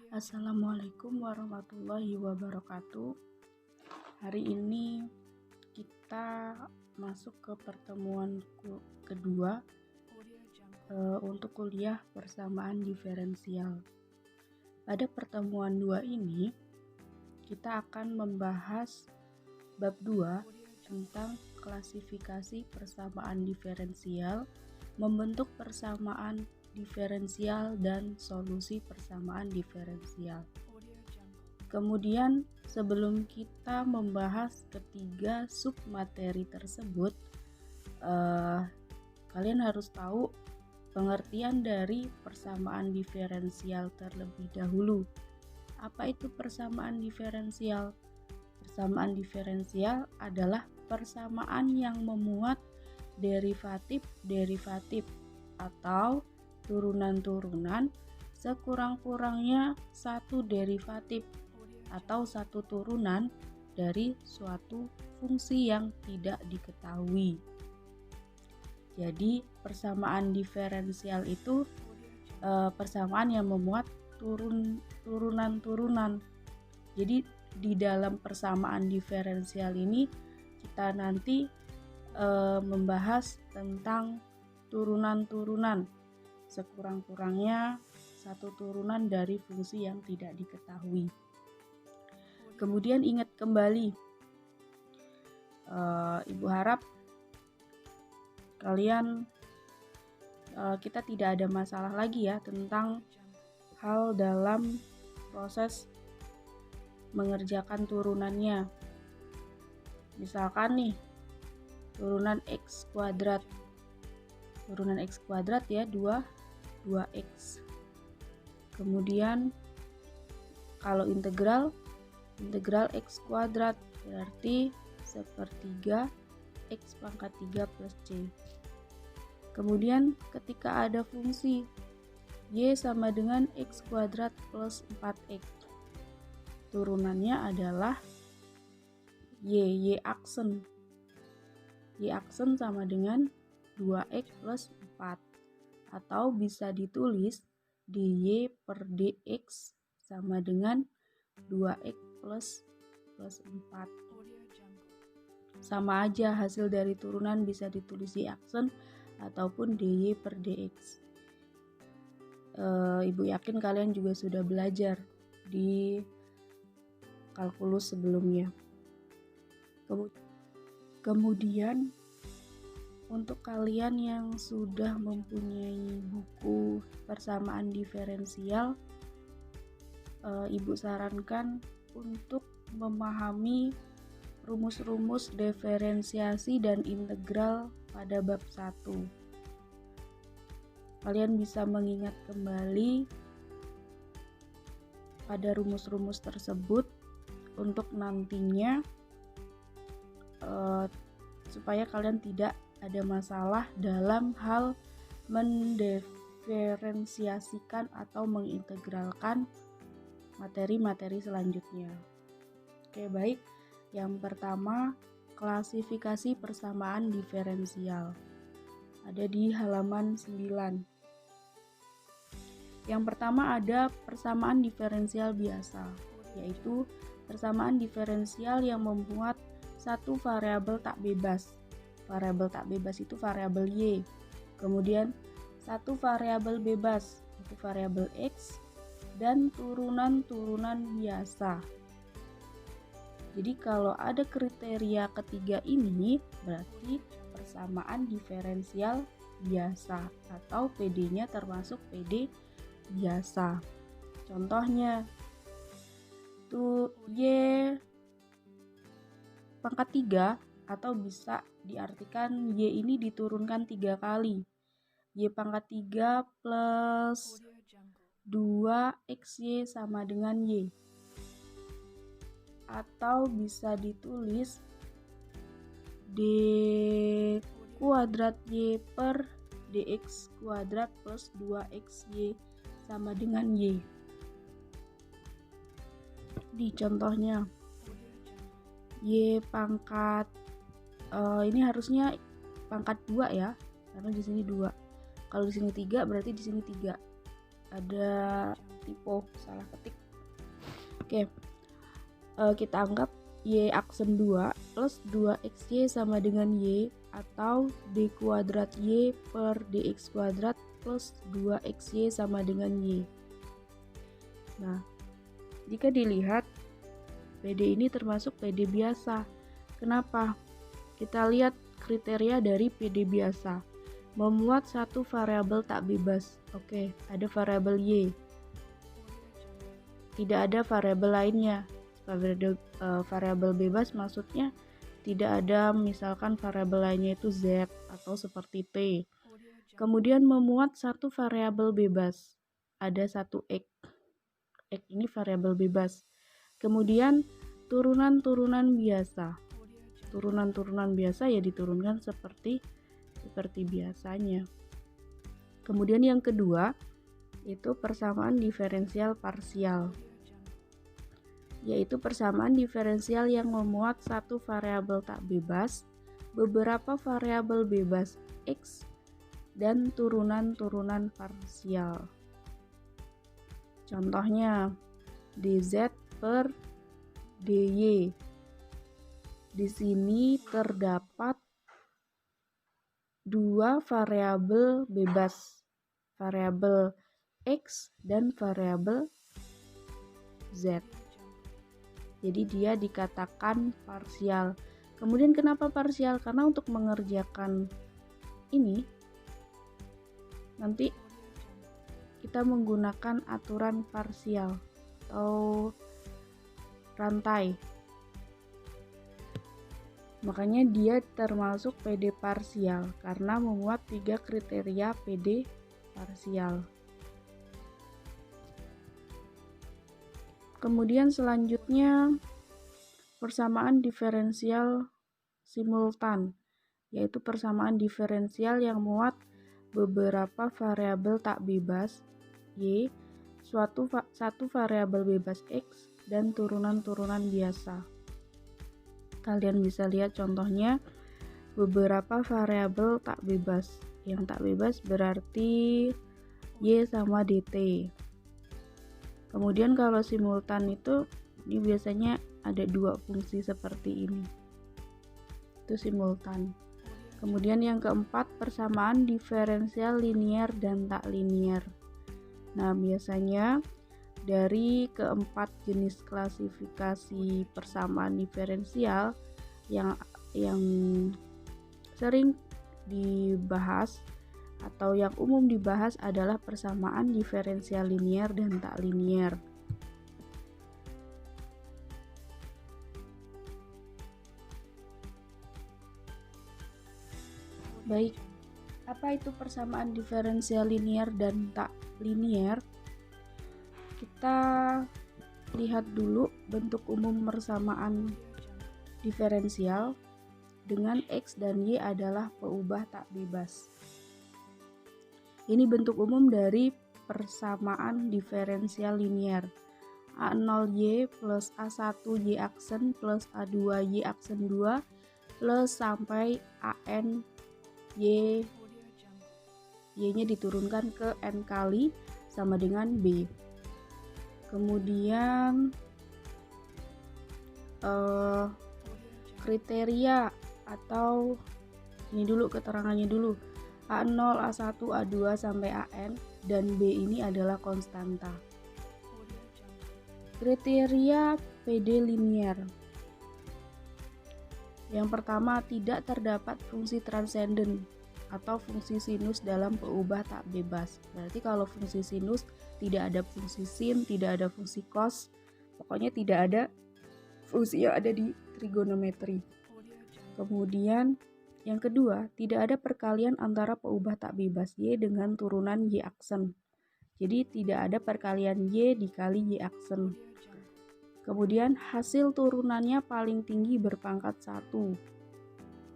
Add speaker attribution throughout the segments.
Speaker 1: Assalamualaikum warahmatullahi wabarakatuh. Hari ini kita masuk ke pertemuan kedua untuk kuliah persamaan diferensial. Pada pertemuan 2 ini kita akan membahas bab 2 tentang klasifikasi persamaan diferensial, membentuk persamaan diferensial dan solusi persamaan diferensial. Kemudian sebelum kita membahas ketiga submateri tersebut, kalian harus tahu pengertian dari persamaan diferensial terlebih dahulu. Apa itu persamaan diferensial? Persamaan diferensial adalah persamaan yang memuat derivatif-derivatif atau turunan-turunan sekurang-kurangnya satu derivatif atau satu turunan dari suatu fungsi yang tidak diketahui. Jadi persamaan diferensial itu persamaan yang memuat turunan-turunan. Jadi di dalam persamaan diferensial ini kita nanti membahas tentang turunan-turunan, sekurang-kurangnya satu turunan dari fungsi yang tidak diketahui. Kemudian ingat kembali, Ibu harap kalian kita tidak ada masalah lagi ya tentang hal dalam proses mengerjakan turunannya. Misalkan nih turunan x kuadrat ya 2x. Kemudian kalau integral x kuadrat berarti sepertiga x pangkat 3 plus c. Kemudian ketika ada fungsi y sama dengan x kuadrat plus 4x, turunannya adalah y aksen sama dengan 2x plus 4, atau bisa ditulis dy per dx sama dengan 2x plus 4. Sama aja, hasil dari turunan bisa ditulis y aksen ataupun dy per dx. Ibu yakin kalian juga sudah belajar di kalkulus sebelumnya. Kemudian untuk kalian yang sudah mempunyai buku persamaan diferensial, Ibu sarankan untuk memahami rumus-rumus diferensiasi dan integral pada bab 1. Kalian bisa mengingat kembali pada rumus-rumus tersebut untuk nantinya supaya kalian tidak ada masalah dalam hal mendiferensiasikan atau mengintegralkan materi-materi selanjutnya. Oke, baik. Yang pertama, klasifikasi persamaan diferensial. Ada di halaman 9. Yang pertama ada persamaan diferensial biasa, yaitu persamaan diferensial yang membuat satu variabel tak bebas. Variabel tak bebas itu variabel y. Kemudian satu variabel bebas, itu variabel x, dan turunan-turunan biasa. Jadi kalau ada kriteria ketiga ini, berarti persamaan diferensial biasa atau PD-nya termasuk PD biasa. Contohnya tuh y pangkat 3, atau bisa diartikan y ini diturunkan 3 kali. Y pangkat 3 plus 2xy sama dengan y. Atau bisa ditulis d kuadrat y per dx kuadrat plus 2xy sama dengan y. Di contohnya y pangkat ini harusnya pangkat 2 ya, karena di sini 2. Kalau di sini 3 berarti di sini 3. ada typo salah ketik. Oke, kita anggap y aksen 2 plus 2xy sama dengan y, atau d kuadrat y per dx kuadrat plus 2xy sama dengan y. Nah, jika dilihat PD ini termasuk PD biasa. Kenapa? Kita lihat kriteria dari PD biasa. Memuat satu variabel tak bebas. Oke, ada variabel y. Tidak ada variabel lainnya. Variabel bebas maksudnya tidak ada misalkan variabel lainnya itu z atau seperti t. Kemudian memuat satu variabel bebas. Ada satu x. X ini variabel bebas. Kemudian turunan-turunan biasa. Turunan-turunan biasa ya diturunkan seperti biasanya. Kemudian yang kedua itu persamaan diferensial parsial, yaitu persamaan diferensial yang memuat satu variabel tak bebas, beberapa variabel bebas x, dan turunan-turunan parsial. Contohnya dz per dy. Di sini terdapat dua variabel bebas, variabel x dan variabel z. Jadi dia dikatakan parsial. Kemudian kenapa parsial? Karena untuk mengerjakan ini nanti kita menggunakan aturan parsial atau rantai. Makanya dia termasuk PD parsial karena memuat 3 kriteria PD parsial. Kemudian selanjutnya persamaan diferensial simultan, yaitu persamaan diferensial yang muat beberapa variabel tak bebas y, satu variabel bebas x, dan turunan-turunan biasa. Kalian bisa lihat contohnya beberapa variabel tak bebas. Yang tak bebas berarti y sama dt. Kemudian kalau simultan itu ini biasanya ada dua fungsi seperti ini. Itu simultan. Kemudian yang keempat persamaan diferensial linier dan tak linier. Nah, biasanya dari keempat jenis klasifikasi persamaan diferensial yang sering dibahas atau yang umum dibahas adalah persamaan diferensial linier dan tak linier. Baik, apa itu persamaan diferensial linier dan tak linier? Kita lihat dulu bentuk umum persamaan diferensial dengan x dan y adalah peubah tak bebas. Ini bentuk umum dari persamaan diferensial linier. A0y plus A1y aksen plus A2y aksen 2 plus sampai an y-nya diturunkan ke n kali sama dengan b. Kemudian kriteria atau ini dulu keterangannya dulu. A0, A1, A2 sampai AN dan B ini adalah konstanta. Kriteria PD linier. Yang pertama, tidak terdapat fungsi transenden atau fungsi sinus dalam peubah tak bebas. Berarti kalau fungsi sinus tidak ada fungsi sin, tidak ada fungsi cos, pokoknya tidak ada fungsi yang ada di trigonometri. Kemudian yang kedua, tidak ada perkalian antara peubah tak bebas y dengan turunan y aksen. Jadi tidak ada perkalian y dikali y aksen. Kemudian hasil turunannya paling tinggi berpangkat 1.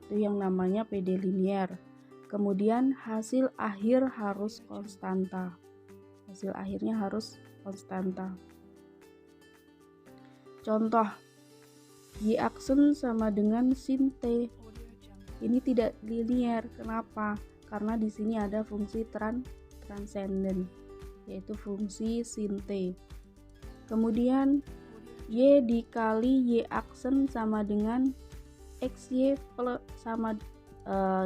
Speaker 1: Itu yang namanya PD linier. Kemudian hasil akhir harus konstanta. Hasil akhirnya harus konstanta. Contoh, y aksen sama dengan sin t. Ini tidak linier. Kenapa? Karena di sini ada fungsi transenden. yaitu fungsi sin T. Kemudian Y dikali Y aksen sama dengan XY plus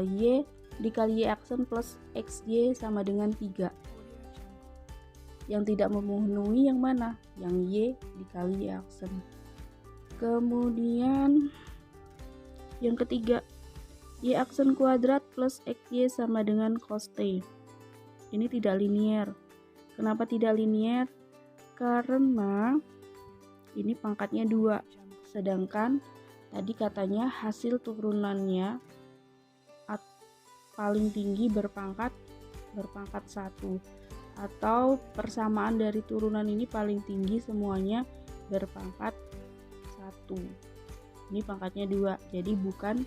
Speaker 1: Y dikali Y aksen plus XY sama dengan 3. Yang tidak memenuhi yang mana? Yang Y dikali Y aksen. Kemudian yang ketiga, Y aksen kuadrat plus XY sama dengan cos T. Ini tidak linier. Kenapa tidak linier? Karena ini pangkatnya 2. Sedangkan tadi katanya hasil turunannya paling tinggi berpangkat 1. Atau persamaan dari turunan ini paling tinggi semuanya berpangkat 1. Ini pangkatnya 2, jadi bukan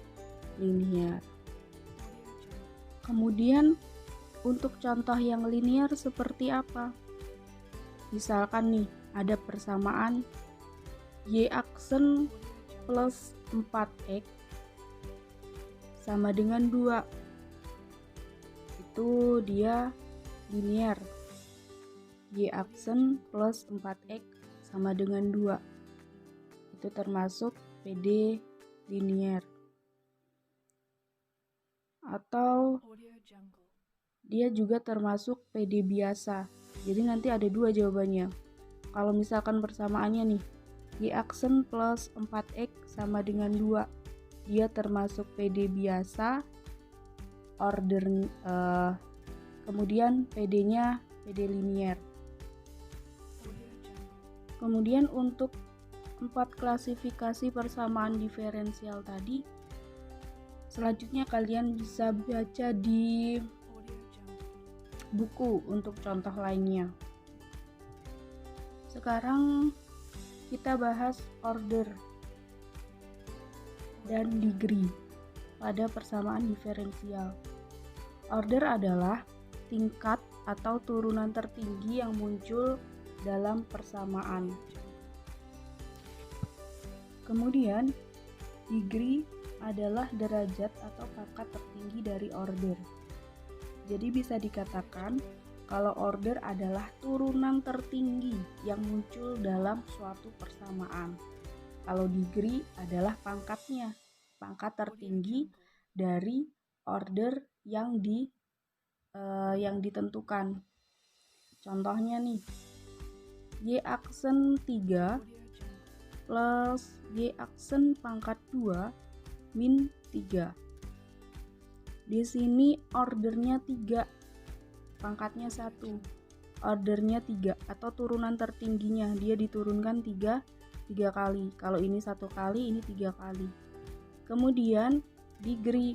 Speaker 1: linear. Kemudian untuk contoh yang linear seperti apa? Misalkan nih ada persamaan Y aksen plus 4X sama dengan 2. Itu dia linear. Y aksen plus 4X sama dengan 2. Itu termasuk PD linear. Atau dia juga termasuk PD biasa. Jadi nanti ada 2 jawabannya. Kalau misalkan persamaannya nih Y aksen plus 4X sama dengan 2, dia termasuk PD biasa. Kemudian PD-nya PD linear. Kemudian untuk 4 klasifikasi persamaan diferensial tadi, selanjutnya kalian bisa baca di buku untuk contoh lainnya. Sekarang kita bahas order dan degree pada persamaan diferensial. Order adalah tingkat atau turunan tertinggi yang muncul dalam persamaan. Kemudian degree adalah derajat atau pangkat tertinggi dari order. Jadi bisa dikatakan kalau order adalah turunan tertinggi yang muncul dalam suatu persamaan. Kalau degree adalah pangkatnya, pangkat tertinggi dari order yang ditentukan. Contohnya nih, Y aksen 3 plus Y aksen pangkat 2 min 3. Di sini ordernya 3, pangkatnya 1. Ordernya 3 atau turunan tertingginya, dia diturunkan 3 kali. Kalau ini 1 kali, ini 3 kali. Kemudian degree,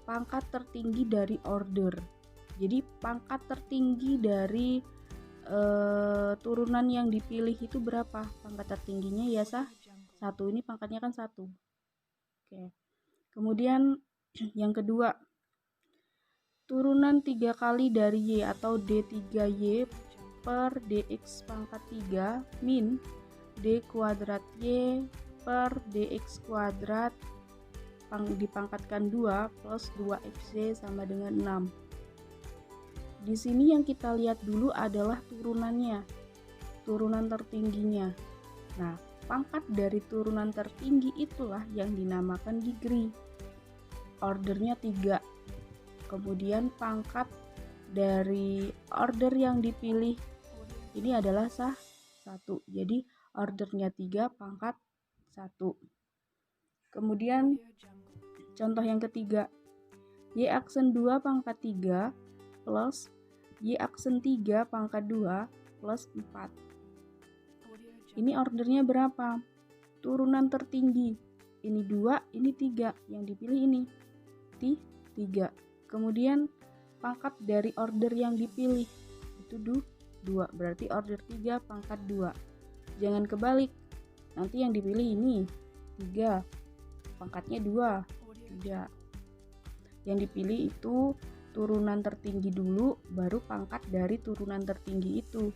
Speaker 1: pangkat tertinggi dari order. Jadi pangkat tertinggi dari turunan yang dipilih itu berapa? Pangkat tertingginya ya 1. Ini pangkatnya kan 1. Oke. Kemudian yang kedua, turunan 3 kali dari Y atau D3Y per DX pangkat 3 min D kuadrat Y per DX kuadrat dipangkatkan 2 plus 2XY sama dengan 6. Di sini yang kita lihat dulu adalah turunannya, turunan tertingginya. Nah, pangkat dari turunan tertinggi itulah yang dinamakan degree. Ordernya 3. Kemudian pangkat dari order yang dipilih ini adalah 1. Jadi ordernya 3, pangkat 1. Kemudian contoh yang ketiga, Y aksen 2 pangkat 3 plus Y aksen 3 pangkat 2 plus 4. Ini ordernya berapa? Turunan tertinggi. Ini 2, ini 3. Yang dipilih ini 3. Kemudian pangkat dari order yang dipilih itu 2. Berarti order 3 pangkat 2. Jangan kebalik. Nanti yang dipilih ini 3. Pangkatnya 2. Tidak. Yang dipilih itu turunan tertinggi dulu, baru pangkat dari turunan tertinggi itu.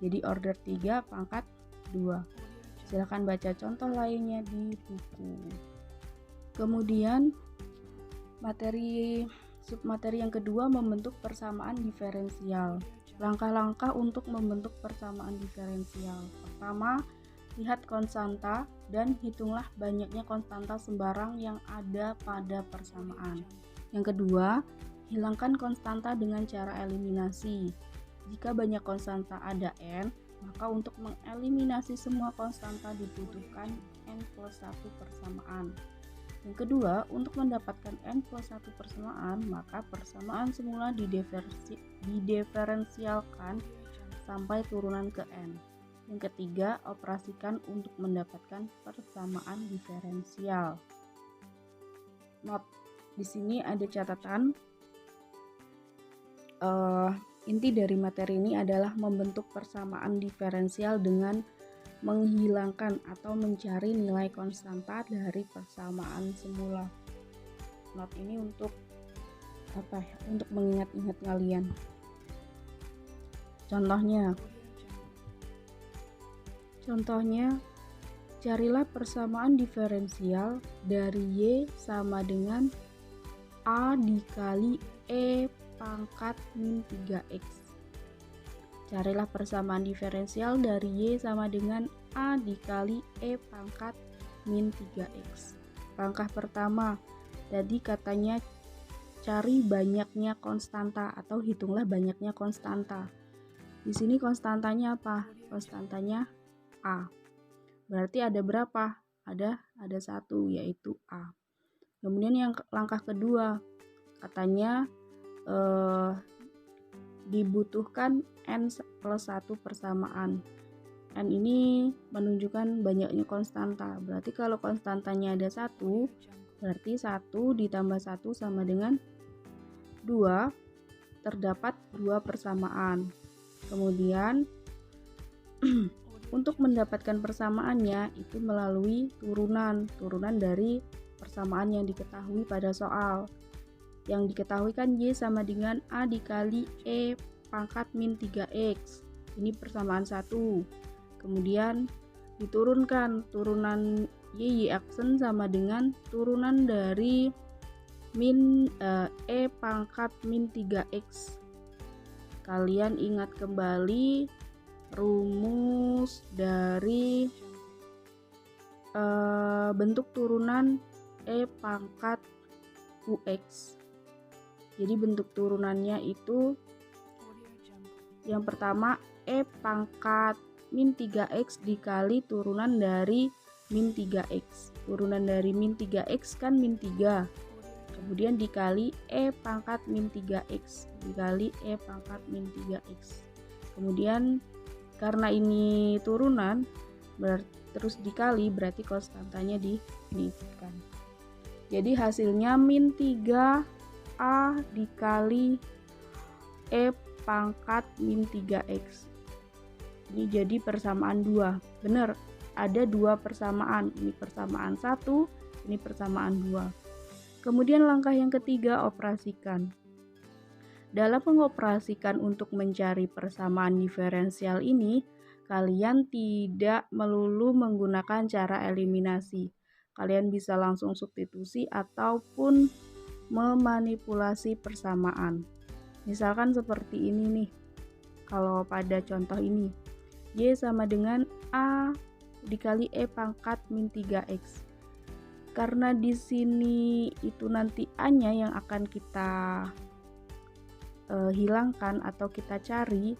Speaker 1: Jadi order 3 pangkat 2. Silahkan baca contoh lainnya di buku. Kemudian submateri yang kedua membentuk persamaan diferensial. Langkah-langkah untuk membentuk persamaan diferensial. Pertama, lihat konstanta dan hitunglah banyaknya konstanta sembarang yang ada pada persamaan. Yang kedua, hilangkan konstanta dengan cara eliminasi. Jika banyak konstanta ada n, maka untuk mengeliminasi semua konstanta dibutuhkan n plus 1 persamaan. Yang kedua, untuk mendapatkan n plus 1 persamaan, maka persamaan semula didiferensialkan sampai turunan ke n. Yang ketiga, operasikan untuk mendapatkan persamaan diferensial. Not, di sini ada catatan. Inti dari materi ini adalah membentuk persamaan diferensial dengan menghilangkan atau mencari nilai konstanta dari persamaan semula. Not ini untuk apa? Untuk mengingat-ingat kalian. Contohnya, carilah persamaan diferensial dari Y sama dengan A dikali E pangkat min 3X. Carilah persamaan diferensial dari Y sama dengan A dikali E pangkat min 3X. Langkah pertama, tadi katanya cari banyaknya konstanta atau hitunglah banyaknya konstanta. Di sini konstantanya apa? Konstantanya A. Berarti ada berapa? Ada satu, yaitu A. Kemudian yang langkah kedua, katanya dibutuhkan n plus 1 persamaan. N ini menunjukkan banyaknya konstanta. Berarti kalau konstantanya ada 1, berarti 1 ditambah 1 sama dengan 2. Terdapat 2 persamaan. Kemudian untuk mendapatkan persamaannya itu melalui turunan dari persamaan yang diketahui pada soal. Yang diketahui kan Y sama dengan A dikali E pangkat min 3X. Ini persamaan 1. Kemudian diturunkan, turunan Y aksen sama dengan turunan dari E pangkat min 3X. Kalian ingat kembali rumus dari bentuk turunan E pangkat UX. Jadi bentuk turunannya itu yang pertama E pangkat min 3X dikali turunan dari min 3X. Turunan dari min 3X kan min 3. Kemudian dikali E pangkat min 3X dikali E pangkat min 3X. Kemudian karena ini turunan terus dikali, berarti konstantanya diikutkan. Jadi hasilnya min 3A dikali E pangkat min 3X. Ini jadi persamaan 2. Benar, ada 2 persamaan. Ini persamaan 1, ini persamaan 2. Kemudian langkah yang ketiga, operasikan. Dalam mengoperasikan untuk mencari persamaan diferensial ini, kalian tidak melulu menggunakan cara eliminasi. Kalian bisa langsung substitusi ataupun memanipulasi persamaan. Misalkan seperti ini nih. Kalau pada contoh ini, Y sama dengan A dikali E pangkat min 3X. Karena di sini itu nanti A-nya yang akan kita hilangkan atau kita cari,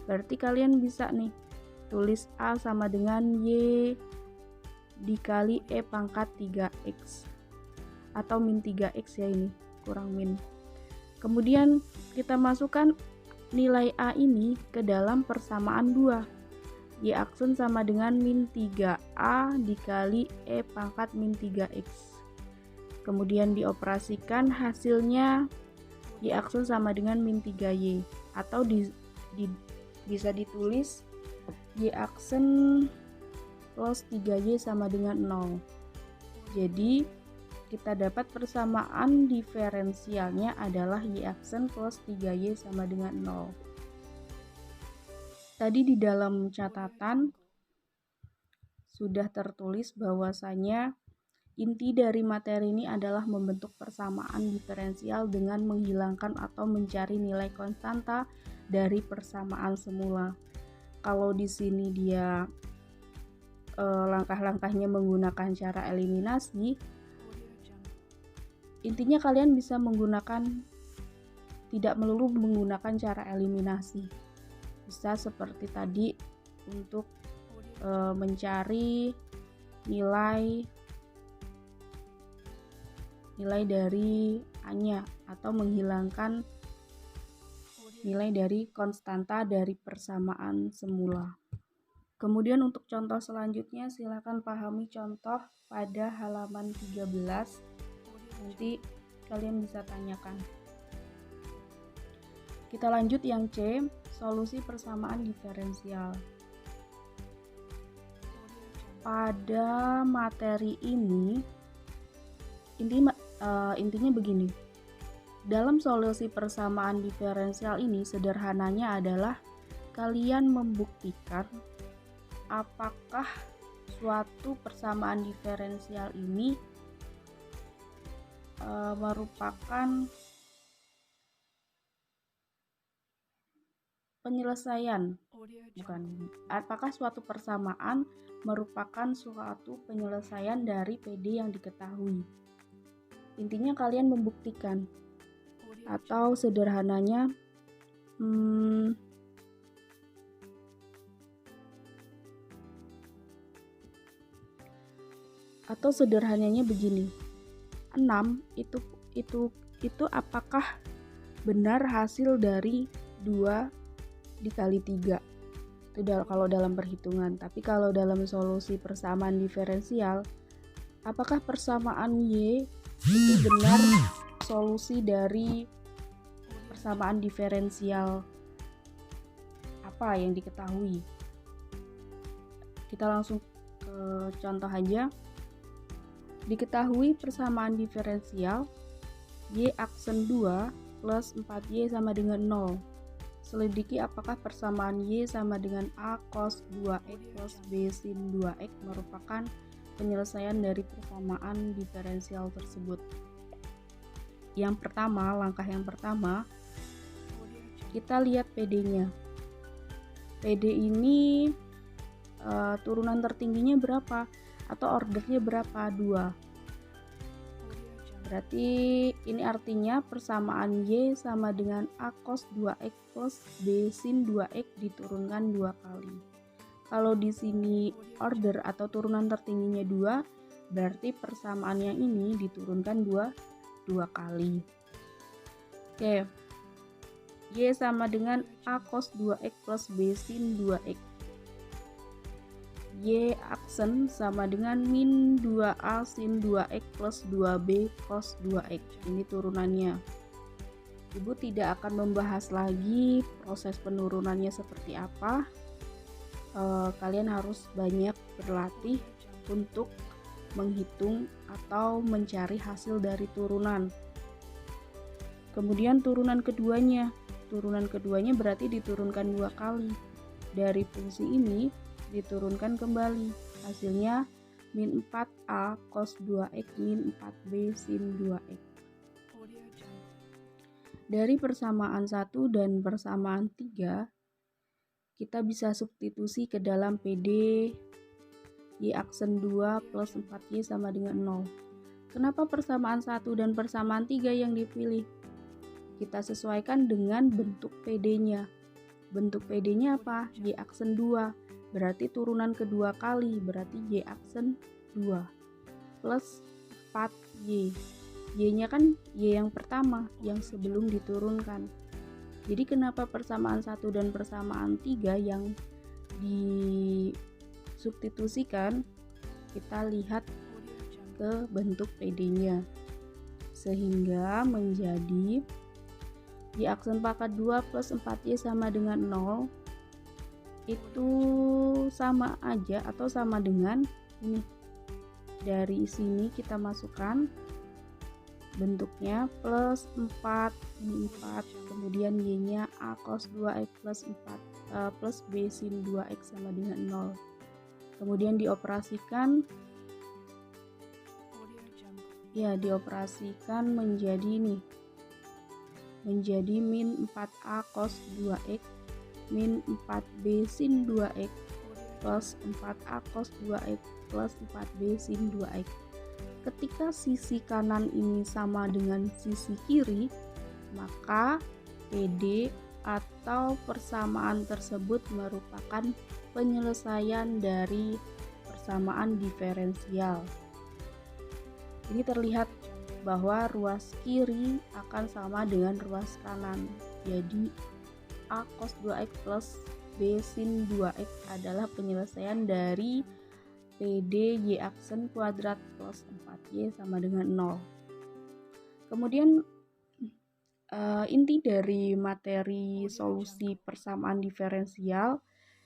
Speaker 1: berarti kalian bisa nih tulis A sama dengan Y dikali E pangkat 3X atau min 3X ya, ini kurang min. Kemudian kita masukkan nilai A ini ke dalam persamaan 2. Y aksen sama dengan min 3A dikali E pangkat min 3X. Kemudian dioperasikan, hasilnya Y aksen sama dengan min 3Y, atau bisa ditulis Y aksen plus 3Y sama dengan 0. Jadi kita dapat persamaan diferensialnya adalah Y aksen plus 3Y sama dengan 0. Tadi di dalam catatan sudah tertulis bahwasanya inti dari materi ini adalah membentuk persamaan diferensial dengan menghilangkan atau mencari nilai konstanta dari persamaan semula. Kalau di sini dia langkah-langkahnya menggunakan cara eliminasi, intinya kalian bisa menggunakan, tidak melulu menggunakan cara eliminasi. Bisa seperti tadi untuk mencari nilai dari A-nya atau menghilangkan nilai dari konstanta dari persamaan semula. Kemudian untuk contoh selanjutnya silakan pahami contoh pada halaman 13. Nanti kalian bisa tanyakan. Kita lanjut yang C, solusi persamaan diferensial. Pada materi ini intinya begini. Dalam solusi persamaan diferensial ini sederhananya adalah kalian membuktikan apakah suatu persamaan diferensial ini merupakan penyelesaian, apakah suatu persamaan merupakan suatu penyelesaian dari PD yang diketahui. Intinya kalian membuktikan, atau sederhananya begini. 6 itu apakah benar hasil dari 2 dikali 3. Itu kalau dalam perhitungan. Tapi kalau dalam solusi persamaan diferensial, apakah persamaan Y itu benar solusi dari persamaan diferensial apa yang diketahui. Kita langsung ke contoh aja. Diketahui persamaan diferensial Y aksen 2 plus 4Y sama dengan 0. Selidiki apakah persamaan Y sama dengan A cos 2X plus B sin 2X merupakan penyelesaian dari persamaan diferensial tersebut. Langkah yang pertama, kita lihat PD-nya. PD ini turunan tertingginya berapa? Atau ordernya berapa? 2. Berarti ini artinya persamaan Y sama dengan A cos 2X plus B sin 2X diturunkan 2 kali. Kalau di sini order atau turunan tertingginya 2, berarti persamaan yang ini diturunkan 2 kali. Oke. Y sama dengan A cos 2X plus B sin 2X. Y aksen sama dengan min 2A sin 2X plus 2B cos 2X. Ini turunannya. Ibu tidak akan membahas lagi proses penurunannya seperti apa. Kalian harus banyak berlatih untuk menghitung atau mencari hasil dari turunan. Kemudian turunan keduanya berarti diturunkan 2 kali. Dari fungsi ini diturunkan kembali, hasilnya min 4A cos 2X min 4B sin 2X. Dari persamaan 1 dan persamaan 3, kita bisa substitusi ke dalam PD Y aksen 2 plus 4Y sama dengan 0. Kenapa persamaan 1 dan persamaan 3 yang dipilih? Kita sesuaikan dengan bentuk PD-nya. Bentuk PD-nya apa? Y aksen 2. Berarti turunan kedua kali, berarti Y aksen 2 plus 4Y. Y-nya kan Y yang pertama, yang sebelum diturunkan. Jadi kenapa persamaan 1 dan persamaan 3 yang disubstitusikan? Kita lihat ke bentuk PD-nya. Sehingga menjadi Y aksen pangkat 2 plus 4Y sama dengan 0. Itu sama aja atau sama dengan ini. Dari sini kita masukkan bentuknya plus 4, ini 4, kemudian Y-nya A cos 2X plus 4 plus B sin 2X sama dengan 0. Kemudian dioperasikan menjadi ini. menjadi min 4A cos 2X min 4B sin 2X plus 4A cos 2X plus 4B sin 2X. Ketika sisi kanan ini sama dengan sisi kiri, maka PD atau persamaan tersebut merupakan penyelesaian dari persamaan diferensial. Ini terlihat bahwa ruas kiri akan sama dengan ruas kanan. Jadi A cos 2X plus B sin 2X adalah penyelesaian dari PD Y aksen kuadrat plus 4Y sama dengan 0. Kemudian inti dari materi solusi persamaan diferensial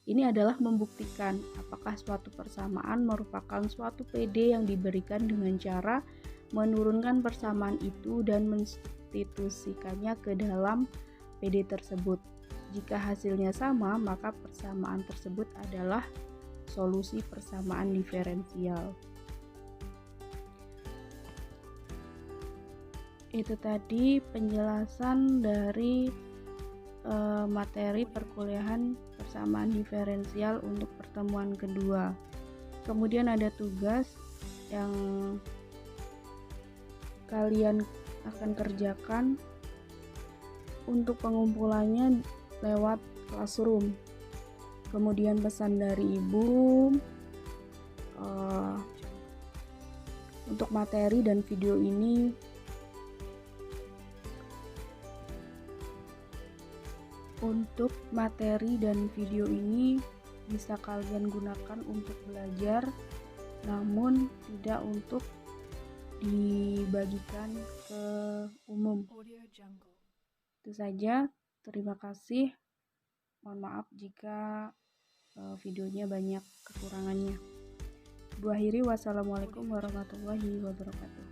Speaker 1: ini adalah membuktikan apakah suatu persamaan merupakan suatu PD yang diberikan dengan cara menurunkan persamaan itu dan mensubstitusikannya ke dalam PD tersebut. Jika hasilnya sama, maka persamaan tersebut adalah solusi persamaan diferensial. Itu tadi penjelasan dari materi perkuliahan persamaan diferensial untuk pertemuan kedua. Kemudian ada tugas yang kalian akan kerjakan untuk pengumpulannya lewat Classroom. Kemudian pesan dari ibu untuk materi dan video ini bisa kalian gunakan untuk belajar, namun tidak untuk dibagikan ke umum. Itu saja, terima kasih. Mohon maaf jika videonya banyak kekurangannya. Bu akhiri, wassalamualaikum warahmatullahi wabarakatuh.